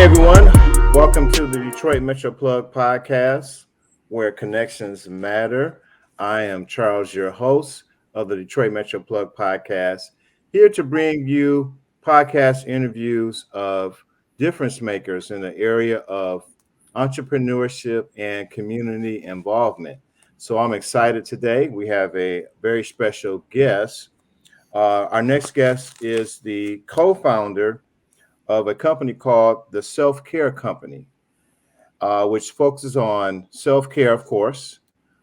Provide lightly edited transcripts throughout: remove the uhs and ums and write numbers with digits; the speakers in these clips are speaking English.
everyone. Welcome to the Detroit Metro Plug podcast, where connections matter. I am Charles, your host of the Detroit Metro Plug podcast, here to bring you podcast interviews of difference makers in the area of entrepreneurship and community involvement. So I'm excited today. We have a very special guest. Our next guest is the co-founder of a company called the SelfCare Company, which focuses on self-care, of course,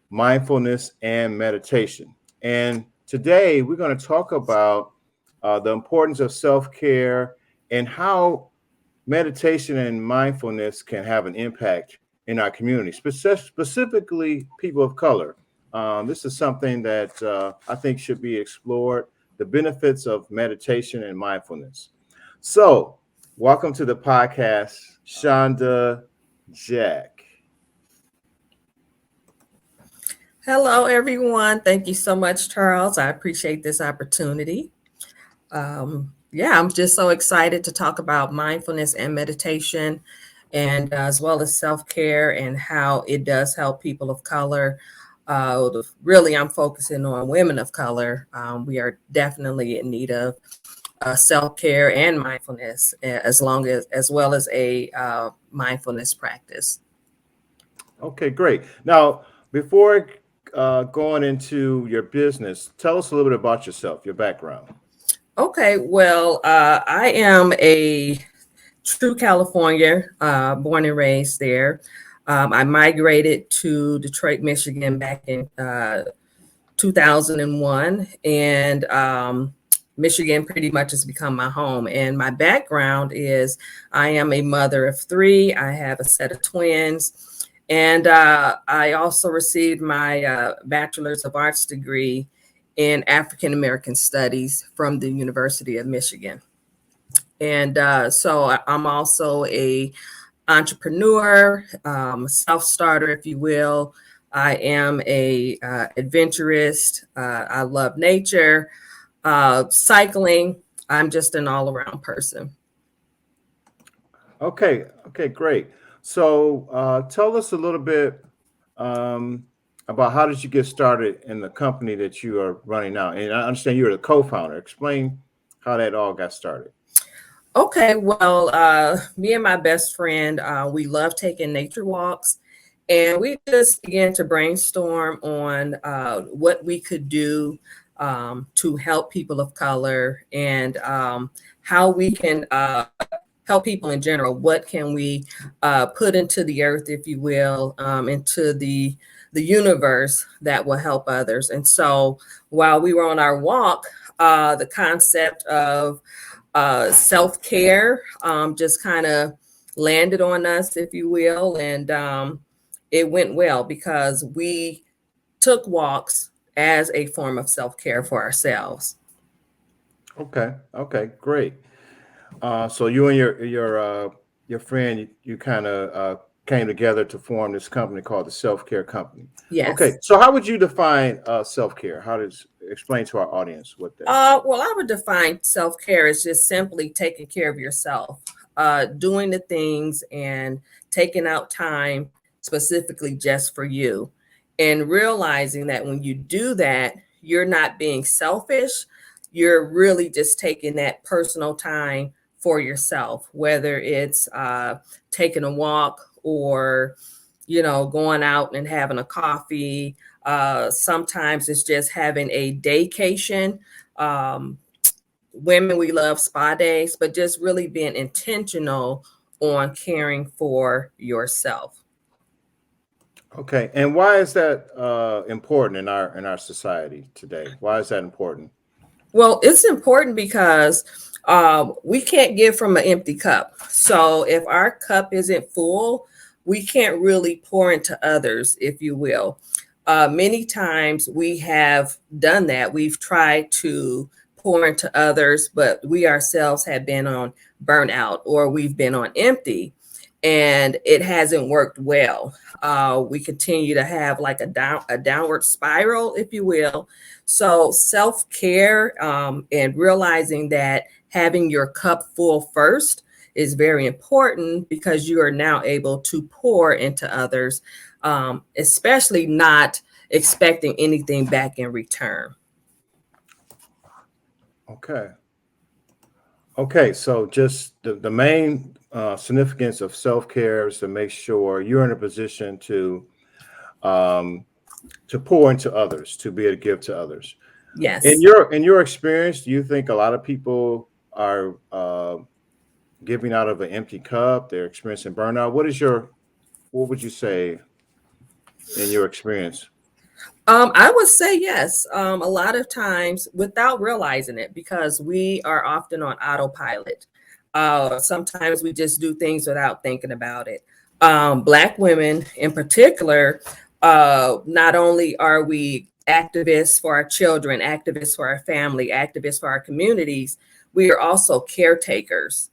mindfulness, and meditation. And today we're going to talk about the importance of self-care and how meditation and mindfulness can have an impact in our community, specifically people of color. This is something that I think should be explored, the benefits of meditation and mindfulness. So, welcome to the podcast, Shonda Jack. Hello, everyone. Thank you so much, Charles. I appreciate this opportunity. I'm just so excited to talk about mindfulness and meditation, and as well as self-care and how it does help people of color. Really, I'm focusing on women of color. We are definitely in need of self-care and mindfulness, as well as a mindfulness practice. Okay, great. Now, before going into your business, tell us a little bit about yourself, your background. Okay, well, I am a true California, born and raised there. I migrated to Detroit, Michigan back in 2001, and Michigan pretty much has become my home. And my background is I am a mother of three. I have a set of twins, and I also received my Bachelor's of Arts degree in African American Studies from the University of Michigan. And so I'm also a entrepreneur, self-starter, if you will. I am a adventurist. I love nature, cycling. I'm just an all-around person. Okay, great. So tell us a little bit about how did you get started in the company that you are running now? And I understand you're the co-founder. Explain how that all got started. Okay, well, me and my best friend, we love taking nature walks, and we just began to brainstorm on what we could do to help people of color, and how we can help people in general. What can we put into the earth, if you will, into the universe that will help others. And so while we were on our walk, the concept of self-care just kind of landed on us, if you will, and it went well because we took walks as a form of self-care for ourselves. Okay, great. So you and your friend, you kind of came together to form this company called the SelfCare Company. Yes. Okay, so how would you define self-care? How does explain to our audience what that? Well, I would define self-care as just simply taking care of yourself, doing the things and taking out time specifically just for you, and realizing that when you do that, you're not being selfish. You're really just taking that personal time for yourself, whether it's taking a walk or, going out and having a coffee. Sometimes it's just having a daycation. Women, we love spa days, but just really being intentional on caring for yourself. Okay, and why is that important in our society today? Why is that important? Well, it's important because we can't give from an empty cup. So if our cup isn't full, we can't really pour into others, if you will. Many times we have done that. We've tried to pour into others, but we ourselves have been on burnout or we've been on empty, and it hasn't worked well. We continue to have like a downward spiral, if you will. So self-care and realizing that having your cup full first is very important because you are now able to pour into others, especially not expecting anything back in return. Okay. Okay. So just the main significance of self-care is to make sure you're in a position um, to pour into others, to be able to give to others. Yes. In your experience, do you think a lot of people are giving out of an empty cup? They're experiencing burnout. What would you say in your experience? I would say yes. A lot of times without realizing it, because we are often on autopilot. Sometimes we just do things without thinking about it. Black women in particular, not only are we activists for our children, activists for our family, activists for our communities, we are also caretakers.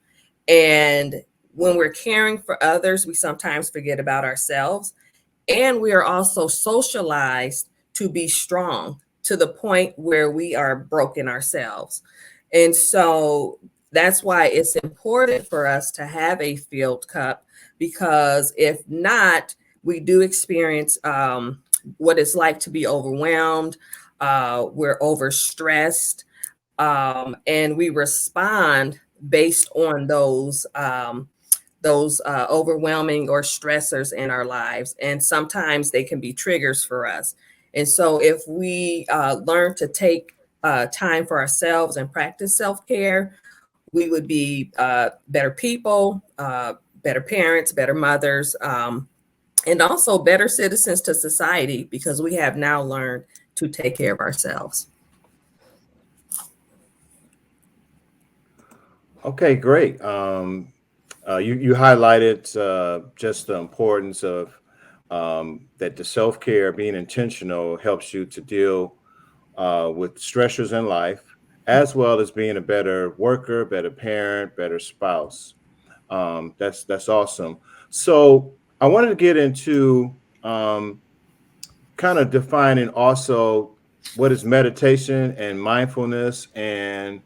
And when we're caring for others, we sometimes forget about ourselves. And we are also socialized to be strong to the point where we are broken ourselves. And so that's why it's important for us to have a filled cup, because if not, we do experience what it's like to be overwhelmed. We're overstressed, and we respond based on those overwhelming or stressors in our lives. And sometimes they can be triggers for us. And so if we learn to take time for ourselves and practice self-care, we would be better people, better parents, better mothers, and also better citizens to society, because we have now learned to take care of ourselves. Okay, great. You highlighted just the importance of that the self care, being intentional, helps you to deal with stressors in life, as well as being a better worker, better parent, better spouse. That's awesome. So I wanted to get into kind of defining also what is meditation and mindfulness, and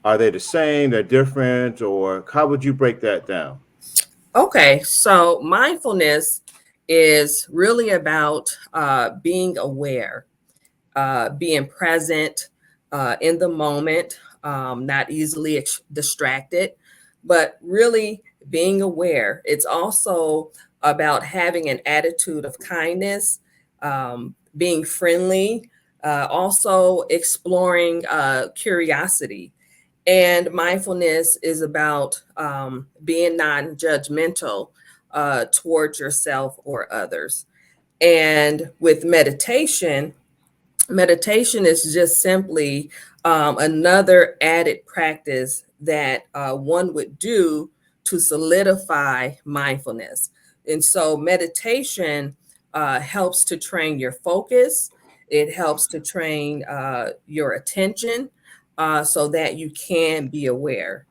are they the same? They're different, or how would you break that down? Okay, so mindfulness is really about being aware, being present in the moment, not easily distracted, but really being aware. It's also about having an attitude of kindness, being friendly, also exploring curiosity. And mindfulness is about being non judgmental towards yourself or others. And with meditation, meditation is just simply another added practice that one would do to solidify mindfulness. And so meditation helps to train your focus. It helps to train your attention so that you can be aware.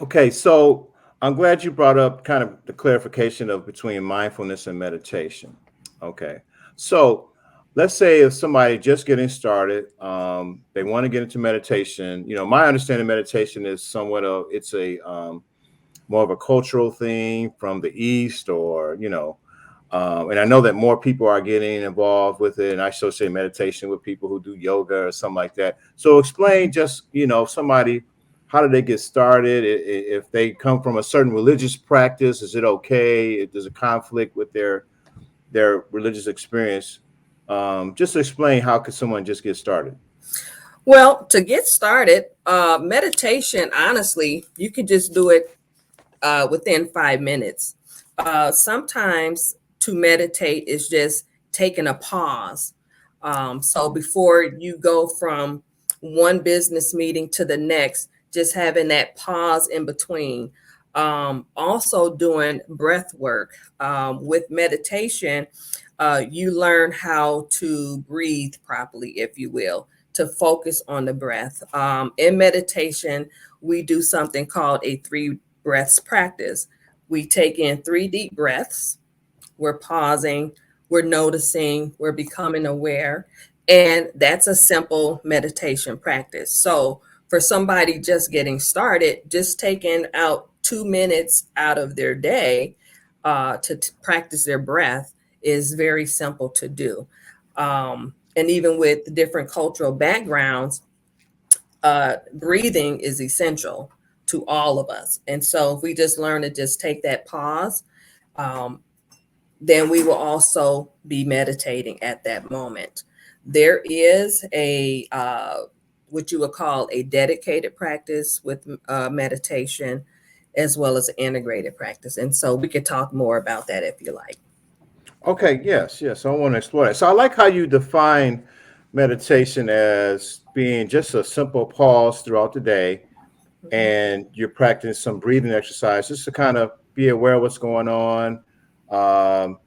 Okay, so I'm glad you brought up kind of the clarification of between mindfulness and meditation. Okay, so let's say if somebody just getting started, they want to get into meditation. You know, my understanding of meditation is somewhat of it's a more of a cultural thing from the East, or and I know that more people are getting involved with it, and I associate meditation with people who do yoga or something like that. So explain just, somebody, how do they get started? If they come from a certain religious practice, is it okay? If there's a conflict with their religious experience, just explain how could someone just get started? Well, to get started, meditation, honestly, you could just do it within 5 minutes. Sometimes to meditate is just taking a pause. So before you go from one business meeting to the next, just having that pause in between. Also doing breath work. With meditation, you learn how to breathe properly, if you will, to focus on the breath. In meditation, we do something called a 3 breaths practice. We take in 3 deep breaths, we're pausing, we're noticing, we're becoming aware. And that's a simple meditation practice. So for somebody just getting started, just taking out 2 minutes out of their day to practice their breath is very simple to do. And even with different cultural backgrounds, breathing is essential to all of us. And so if we just learn to just take that pause, um, then we will also be meditating at that moment. There is a what you would call a dedicated practice with meditation, as well as an integrated practice. And so we could talk more about that if you like. Okay, yes, yes. I want to explore that. So I like how you define meditation as being just a simple pause throughout the day, Mhm. and you're practicing some breathing exercise just to kind of be aware of what's going on, um,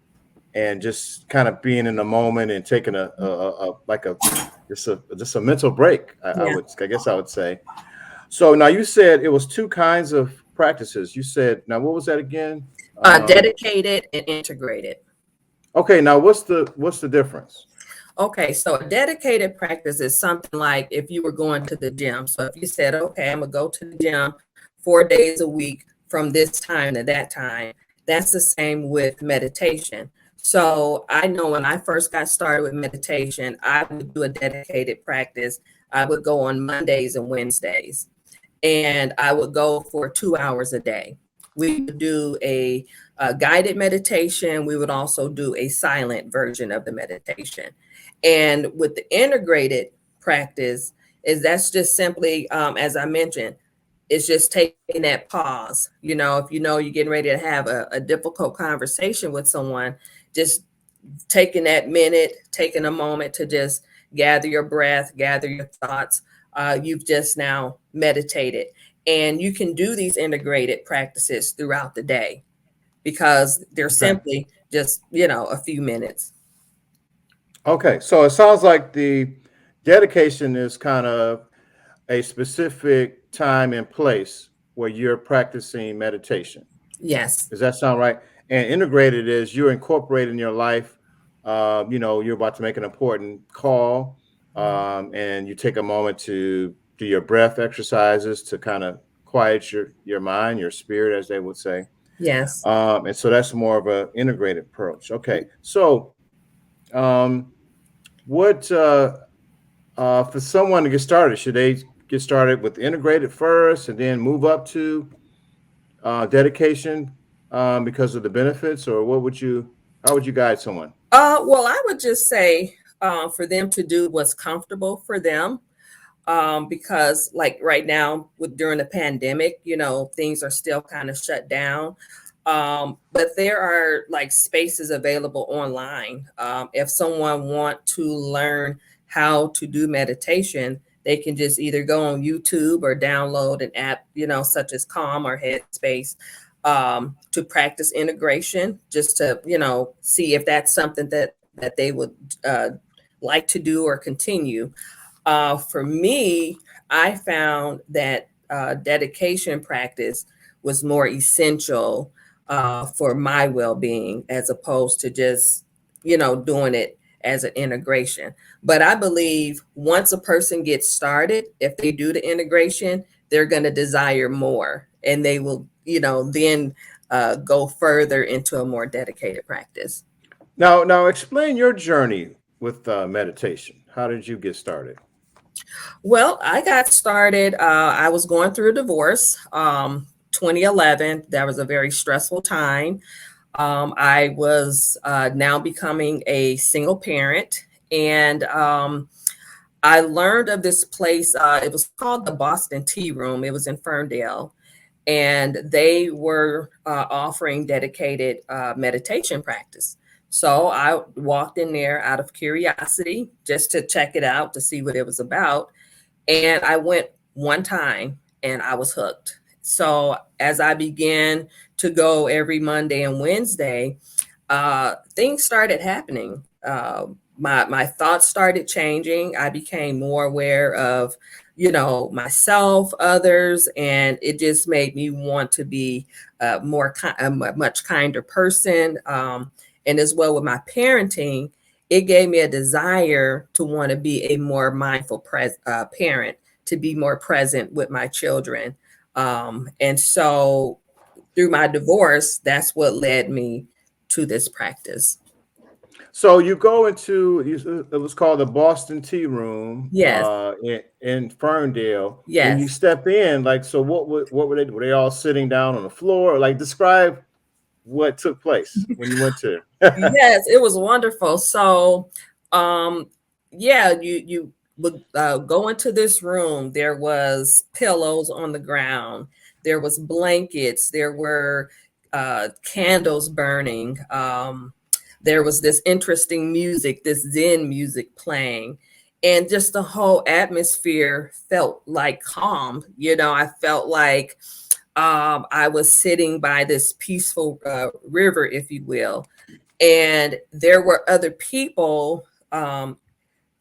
and just kind of being in the moment and taking a like a just a mental break. Yeah. I guess I would say. So now you said it was two kinds of practices. You said, now what was that again? Dedicated and integrated. Okay, now what's the difference? Okay, so a dedicated practice is something like if you were going to the gym. So if you said, okay, I'm gonna go to the gym 4 days a week from this time to that time, that's the same with meditation. So I know when I first got started with meditation, I would do a dedicated practice. I would go on Mondays and Wednesdays, and I would go for 2 hours a day. We would do a guided meditation. We would also do a silent version of the meditation. And with the integrated practice, is that's just simply, as I mentioned, it's just taking that pause. You know, if you know you're getting ready to have a difficult conversation with someone, just taking that minute, taking a moment to just gather your breath, gather your thoughts. You've just now meditated. And you can do these integrated practices throughout the day because they're Okay. simply just, you know, a few minutes. Okay, so it sounds like the dedication is kind of a specific time and place where you're practicing meditation. Yes. Does that sound right? And integrated is you're incorporating your life. You're about to make an important call, and you take a moment to do your breath exercises to kind of quiet your mind, your spirit, as they would say. Yes. And so that's more of an integrated approach. Okay, so um, what for someone to get started, should they get started with integrated first and then move up to dedication because of the benefits, or how would you guide someone? Well, I would just say for them to do what's comfortable for them, because like right now with during the pandemic, you know, things are still kind of shut down. But there are like spaces available online. If someone want to learn how to do meditation, they can just either go on YouTube or download an app, you know, such as Calm or Headspace, to practice integration, just to, you know, see if that's something that they would uh, like to do or continue. For me, I found that dedication practice was more essential for my well-being as opposed to just, you know, doing it as an integration. But I believe once a person gets started, if they do the integration, they're going to desire more, and they will, you know, then go further into a more dedicated practice. Now explain your journey with meditation. How did you get started? Well, I got started. I was going through a divorce, 2011. That was a very stressful time. I was now becoming a single parent, and I learned of this place. It was called the Boston Tea Room. It was in Ferndale, and they were offering dedicated meditation practice. So I walked in there out of curiosity just to check it out to see what it was about. And I went one time and I was hooked. So as I began to go every Monday and Wednesday, things started happening. My thoughts started changing. I became more aware of, you know, myself, others, and it just made me want to be a much kinder person. And as well with my parenting, it gave me a desire to want to be a more mindful parent, to be more present with my children. And so through my divorce, that's what led me to this practice. So you go into it was called the Boston Tea Room Yes, in Ferndale. When you yes. step in, like, so what were they all sitting down on the floor? Like, describe what took place when you went to. Yes, it was wonderful. So, um, yeah, you would go into this room. There was pillows on the ground. There was blankets. There were candles burning. There was this interesting music, this Zen music playing, and just the whole atmosphere felt like calm. I felt like I was sitting by this peaceful river, if you will, and there were other people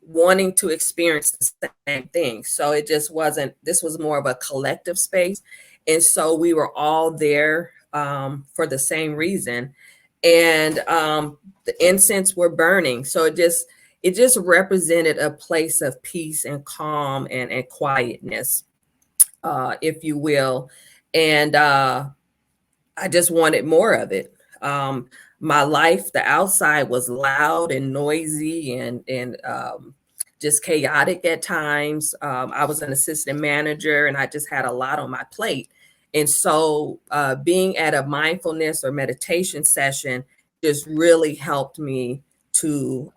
wanting to experience the same thing. So it just wasn't, this was more of a collective space. And so we were all there for the same reason. And the incense were burning. So it just represented a place of peace and calm and quietness, if you will. And I just wanted more of it. My life, the outside was loud and noisy and just chaotic at times. I was an assistant manager and I just had a lot on my plate. And so being at a mindfulness or meditation session just really helped me to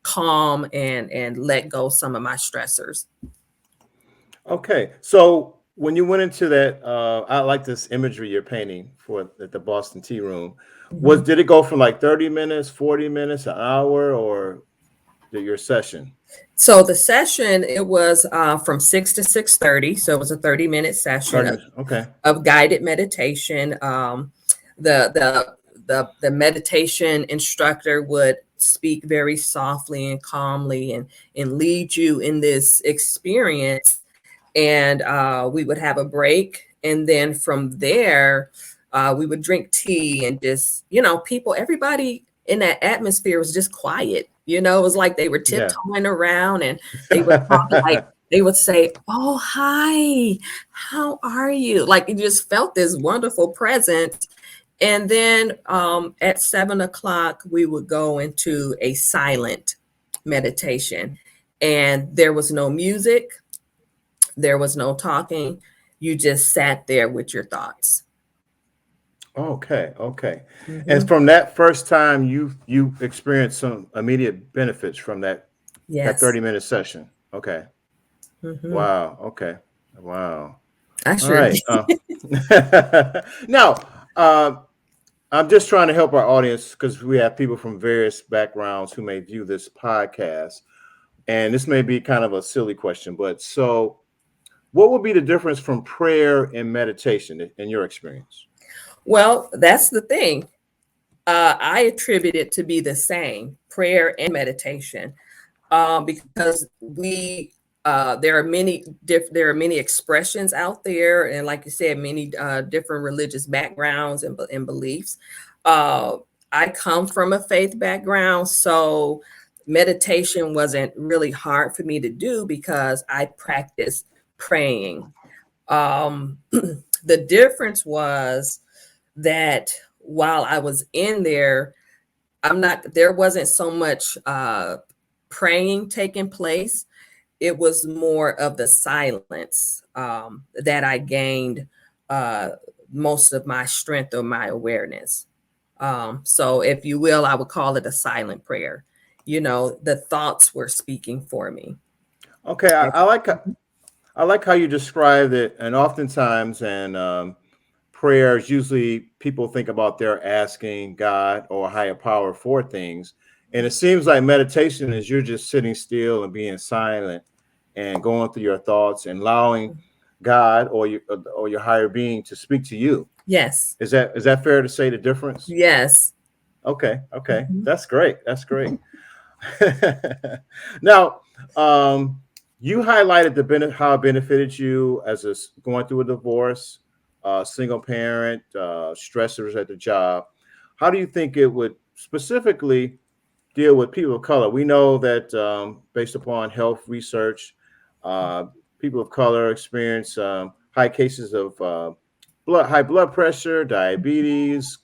calm and let go some of my stressors. Okay, so when you went into that, I like this imagery you're painting for at the Boston Tea Room. Mhm. Did it go from like 30 minutes, 40 minutes, an hour, or your session? So the session, it was from 6 to 6:30. So it was a 30-minute session 30 minutes. Okay. of guided meditation. The meditation instructor would speak very softly and calmly and lead you in this experience. And we would have a break. And then from there, we would drink tea and just, people, everybody in that atmosphere was just quiet. It was like they were Yeah. tiptoeing around and they would talk like, they would say, "Oh, hi, how are you?" Like you just felt this wonderful presence. And then at 7 o'clock, we would go into a silent meditation. And there was no music, there was no talking. You just sat there with your thoughts. Okay, okay. And Hmm. from that first time, you experienced some immediate benefits from that Yes. 30-minute session. Okay. Hmm. Wow. Okay. Wow. I All sure right. did. Now, uh, I'm just trying to help our audience because we have people from various backgrounds who may view this podcast, and this may be kind of a silly question, but so what would be the difference from prayer and meditation in your experience? Well, that's the thing. I attribute it to be the same prayer and meditation, because there are many expressions out there, and like you said, many different religious backgrounds and beliefs. Uh, I come from a faith background, so meditation wasn't really hard for me to do because I practiced praying. The difference was that while I was in there, there wasn't so much praying taking place. It was more of the silence that I gained uh, most of my strength or my awareness. So, if you will, I would call it a silent prayer. The thoughts were speaking for me. Okay, I like how you described it, and oftentimes, and prayers usually people think about their asking God or a higher power for things, and it seems like meditation is you're just sitting still and being silent and going through your thoughts and allowing God or your higher being to speak to you. Yes, Is that fair to say the difference? yes. Okay, okay, Mhm. that's great. That's great. Now, you highlighted how it benefited you as going through a divorce, single parent, stressors at the job. How do you think it would specifically deal with people of color? We know that based upon health research, uh, people of color experience high cases of high blood pressure, diabetes,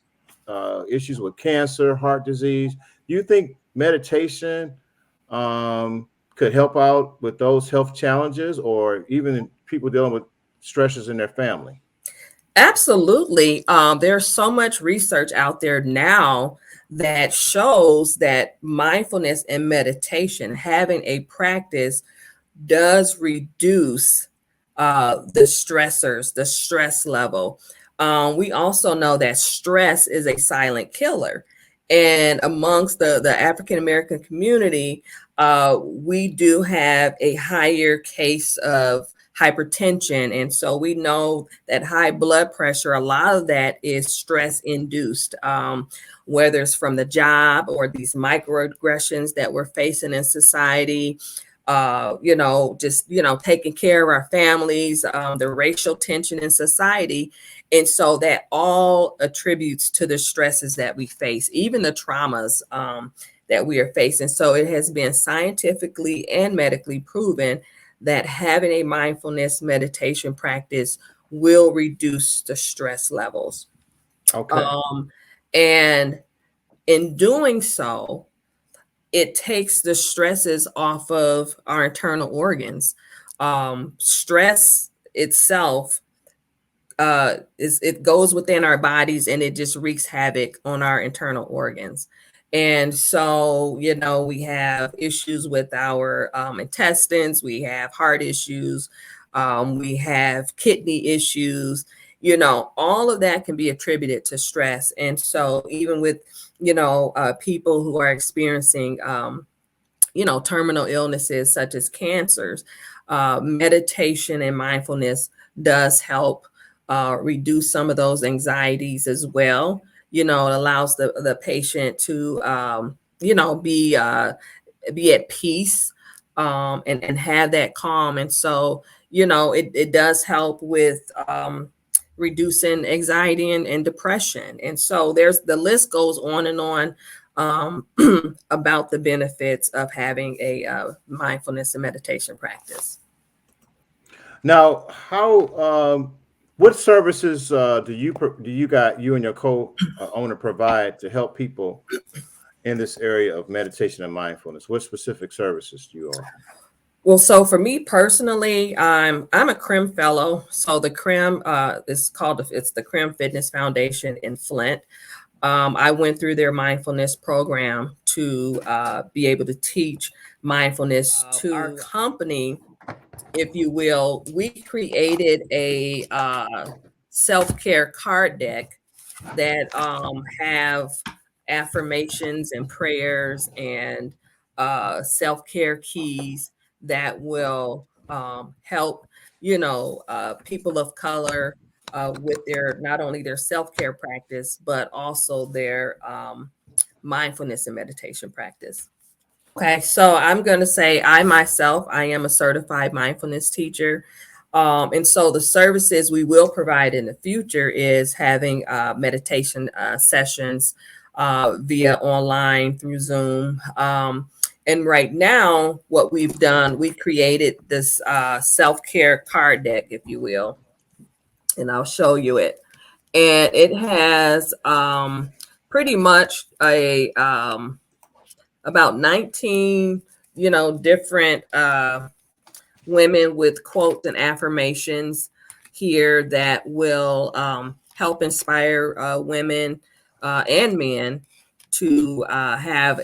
issues with cancer, heart disease. Do you think meditation could help out with those health challenges, or even people dealing with stresses in their family? Absolutely. There's so much research out there now that shows that mindfulness and meditation, having a practice, does reduce the stressors, the stress level. We also know that stress is a silent killer. And amongst the African American community, we do have a higher case of hypertension. And so we know that high blood pressure, a lot of that is stress induced, whether it's from the job or these microaggressions that we're facing in society, just, taking care of our families, the racial tension in society. And so that all attributes to the stresses that we face, even the traumas that we are facing. So it has been scientifically and medically proven that having a mindfulness meditation practice will reduce the stress levels. Okay. And in doing so, it takes the stresses off of our internal organs. Stress itself it goes within our bodies and it just wreaks havoc on our internal organs. And so, we have issues with our intestines, we have heart issues, we have kidney issues, all of that can be attributed to stress. And so, even with, people who are experiencing, terminal illnesses such as cancers, meditation and mindfulness does help reduce some of those anxieties as well. It allows the patient to, be at peace, and have that calm. And so, it does help with reducing anxiety and depression. And so the list goes on and on about the benefits of having a mindfulness and meditation practice. Now, what services you and your co-owner provide to help people in this area of meditation and mindfulness? What specific services do you offer? Well, so for me personally, I'm a CRIM fellow. So the CRIM it's the CRIM Fitness Foundation in Flint. I went through their mindfulness program to be able to teach mindfulness to our company, if you will. We created a self-care card deck that have affirmations and prayers and self-care keys that will help, people of color with their not only their self-care practice, but also their mindfulness and meditation practice. Okay, so I'm going to say I am a certified mindfulness teacher. And so the services we will provide in the future is having meditation sessions via online through Zoom. And right now, what we've done, we created this self-care card deck, if you will, and I'll show you it. And it has pretty much about 19, different women with quotes and affirmations here that will help inspire women and men to have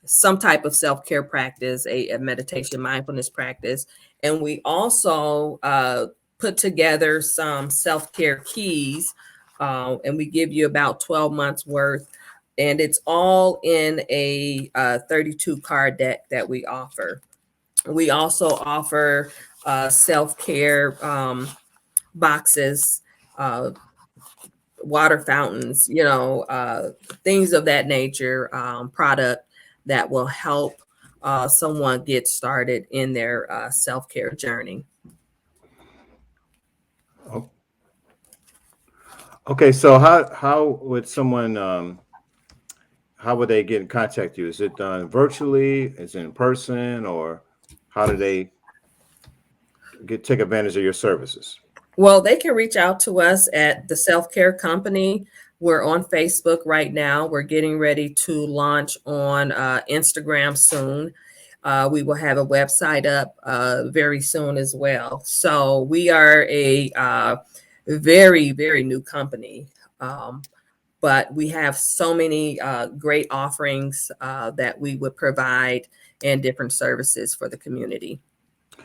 some type of self-care practice, a meditation mindfulness practice. And we also put together some self-care keys, and we give you about 12 months worth. And it's all in a 32 card deck that we offer. We also offer self-care boxes, water fountains, things of that nature, product that will help someone get started in their self-care journey. Okay, so how would someone how would they get in contact with you? Is it done virtually? Is it in person? Or how do they take advantage of your services? Well, they can reach out to us at the SelfCare Company. We're on Facebook right now. We're getting ready to launch on Instagram soon. We will have a website up very soon as well. So we are a very, very new company. But we have so many great offerings that we would provide and different services for the community.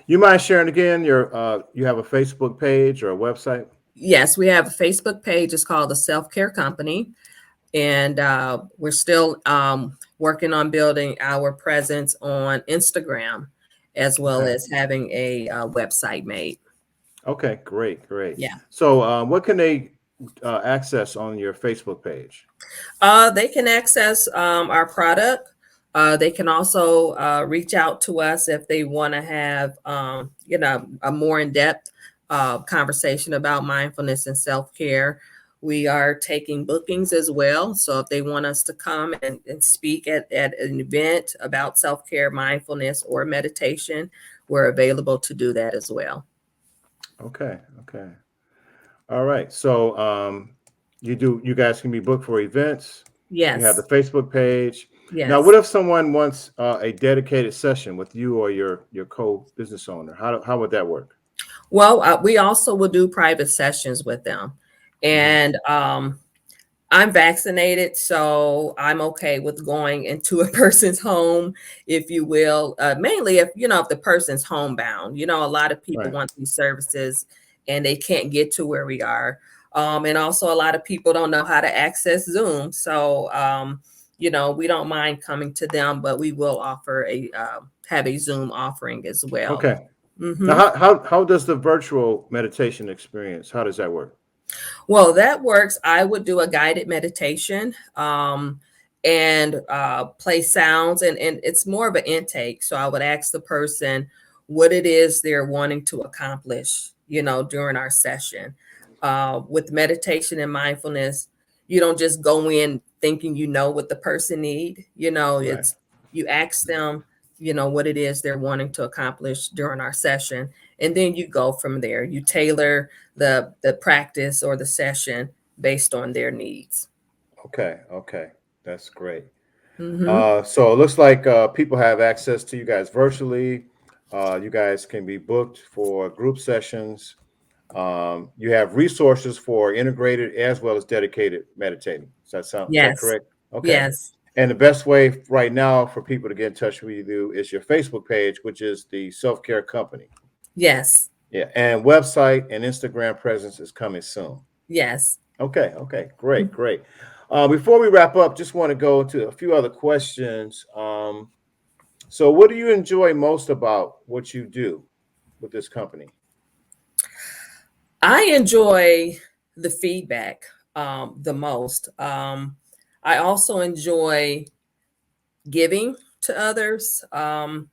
You mind sharing again you have a Facebook page or a website? Yes, we have a Facebook page. It's called the SelfCare Company. And we're still working on building our presence on Instagram, as well Okay. as having a website made. Okay, great. Yeah. So, what can they access on your Facebook page? They can access our product. They can also reach out to us if they want to have, a more in-depth conversation about mindfulness and self-care. We are taking bookings as well. So if they want us to come and speak at an event about self-care, mindfulness, or meditation, we're available to do that as well. Okay. All right. So, you guys can be booked for events. You have the Yes. Facebook page. Now, what Yes. if someone wants a dedicated session with you or your co-business owner? How would that work? Well, we also will do private sessions with them. Hmm. And I'm vaccinated, so I'm okay with going into a person's home, if you will. Mainly if the person's homebound. A lot of people Right. want these services and they can't get to where we are. And also a lot of people don't know how to access Zoom. So, we don't mind coming to them, but we will offer have a Zoom offering as well. Okay. Now, Hmm. how does the virtual meditation experience? How does that work? Well, that works. I would do a guided meditation and play sounds, and it's more of an intake. So I would ask the person what it is they're wanting to accomplish, during our session. With meditation and mindfulness, you don't just go in thinking you know what the person need. Right. It's you ask them, what it is they're wanting to accomplish during our session, and then you go from there. You tailor the practice or the session based on their needs. Okay. That's great. Hmm. So it looks like people have access to you guys virtually. You guys can be booked for group sessions. You have resources for integrated as well as dedicated meditating. Is that Yes. correct? Okay. Yes. And the best way right now for people to get in touch with you is your Facebook page, which is the Self Care Company. Yes. Yeah, and website and Instagram presence is coming soon. Yes. Okay, great. Before we wrap up, just want to go to a few other questions. So, what do you enjoy most about what you do with this company? I enjoy the feedback the most. I also enjoy giving to others. And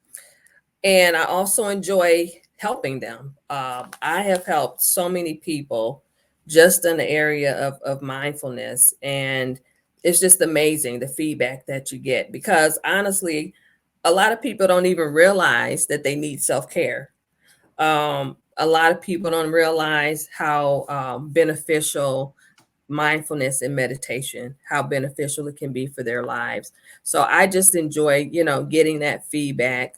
I also enjoy helping them. I have helped so many people just in the area of mindfulness. And it's just amazing the feedback that you get because honestly, a lot of people don't even realize that they need self care. A lot of people don't realize how beneficial mindfulness and meditation, how beneficial it can be for their lives. So I just enjoy, getting that feedback,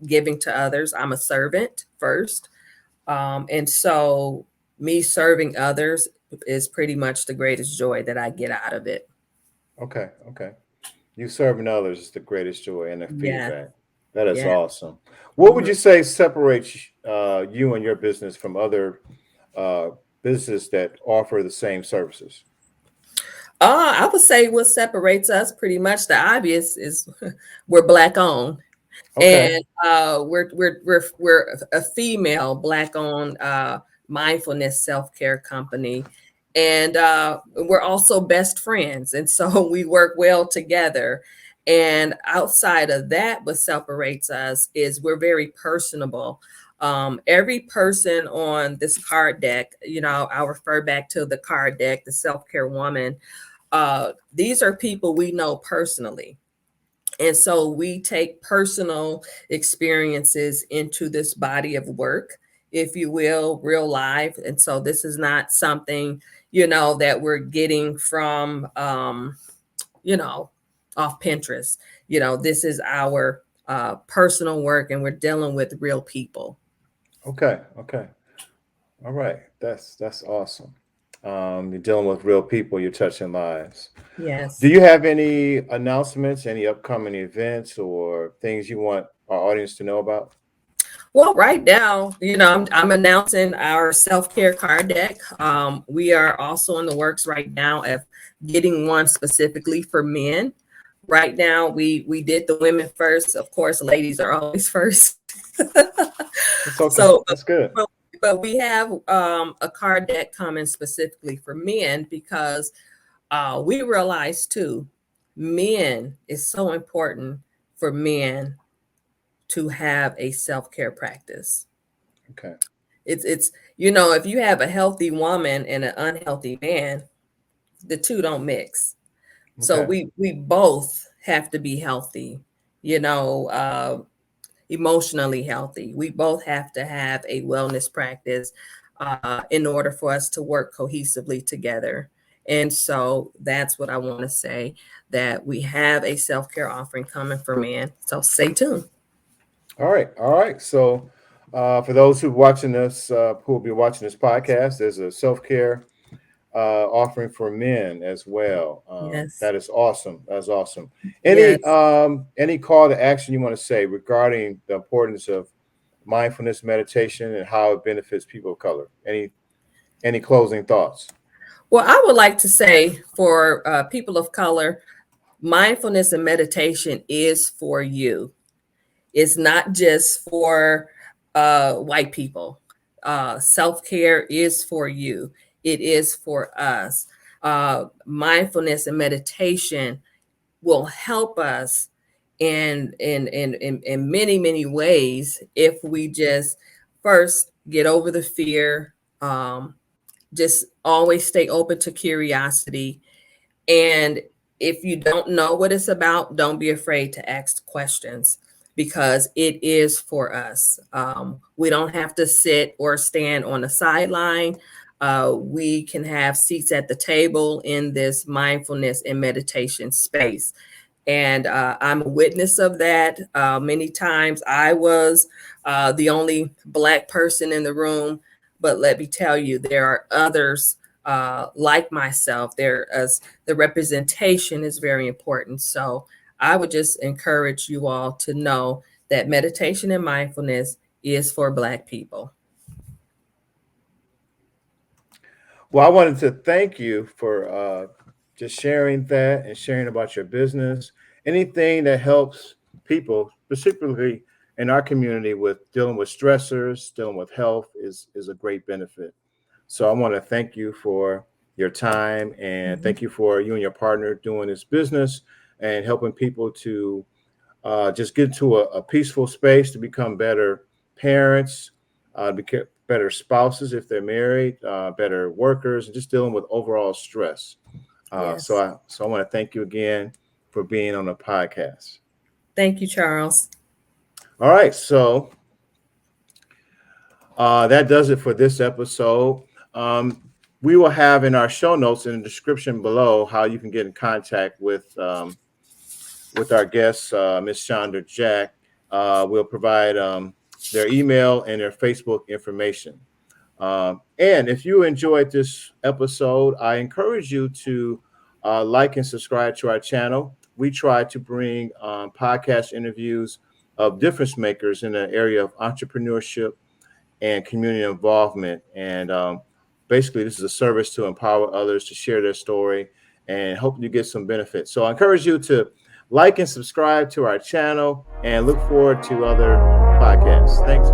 giving to others. I'm a servant first. And so me serving others is pretty much the greatest joy that I get out of it. Okay. You serving others is the greatest joy and the Yeah. feedback. That is Yeah. awesome. What would Mhm. you say separates you and your business from other uh, businesses that offer the same services? I would say what separates us pretty much the obvious is we're Black owned. Okay. And we're a female Black-owned mindfulness self-care company, and we're also best friends, and so we work well together. And outside of that, what separates us is we're very personable. Every person on this card deck, I refer back to the card deck, the self-care woman. These are people we know personally, And so we take personal experiences into this body of work, if you will, real life. And so this is not something, that we're getting from, off Pinterest. This is our personal work, and we're dealing with real people. Okay. Okay. All right. That's awesome. You're dealing with real people. You're touching lives. Do Yes. you have any announcements, any upcoming events, or things you want our audience to know about? Well, right now, I'm announcing our self-care card deck. We are also in the works right now of getting one specifically for men. Right now, we did the women first. Of course, ladies are always first. It's okay. So, That's good. but, but we have a card deck coming specifically for men because we realize too, men is so important for men to have a self-care practice. Okay. It's if you have a healthy woman and an unhealthy man, the two don't mix. So Okay. we both have to be healthy, you know, uh, emotionally healthy. We both have to have a wellness practice in order for us to work cohesively together. And so that's what I want to say, that we have a self-care offering coming for men. So stay tuned. All right. All right. So, for those who will be watching this podcast, there's a self care offering for men as well. Yes. That is awesome. That's awesome. Yes. Any call to action you want to say regarding the importance of mindfulness meditation and how it benefits people of color? Any closing thoughts? Well, I would like to say for people of color, mindfulness and meditation is for you. It's not just for white people. Self care is for you, it is for us. Mindfulness and meditation will help us in many, many ways if we just first get over the fear, just always stay open to curiosity, and if you don't know what it's about, don't be afraid to ask questions because it is for us. We don't have to sit or stand on the sideline. We can have seats at the table in this mindfulness and meditation space. And I'm a witness of that. Many times I was the only Black person in the room, but let me tell you, there are others like myself. There, as the representation is very important. So I would just encourage you all to know that meditation and mindfulness is for Black people. Well, I wanted to thank you for just sharing that and sharing about your business. Anything that helps people, specifically in our community, with dealing with stressors, dealing with health, is a great benefit. So I want to thank you for your time and Mhm. thank you for you and your partner doing this business and helping people to just get to a peaceful space to become better parents, better spouses if they're married, better workers, and just dealing with overall stress. So Yes. I want to thank you again for being on the podcast. Thank you, Charles. All right, so that does it for this episode. We will have in our show notes in the description below how you can get in contact with our guest, Miss Shonda Jack. We'll provide their email and their Facebook information. And if you enjoyed this episode, I encourage you to like and subscribe to our channel. We try to bring podcast interviews of difference makers in the area of entrepreneurship and community involvement. And basically, this is a service to empower others to share their story and hope you get some benefit. So I encourage you to like and subscribe to our channel and look forward to other podcasts. Thanks.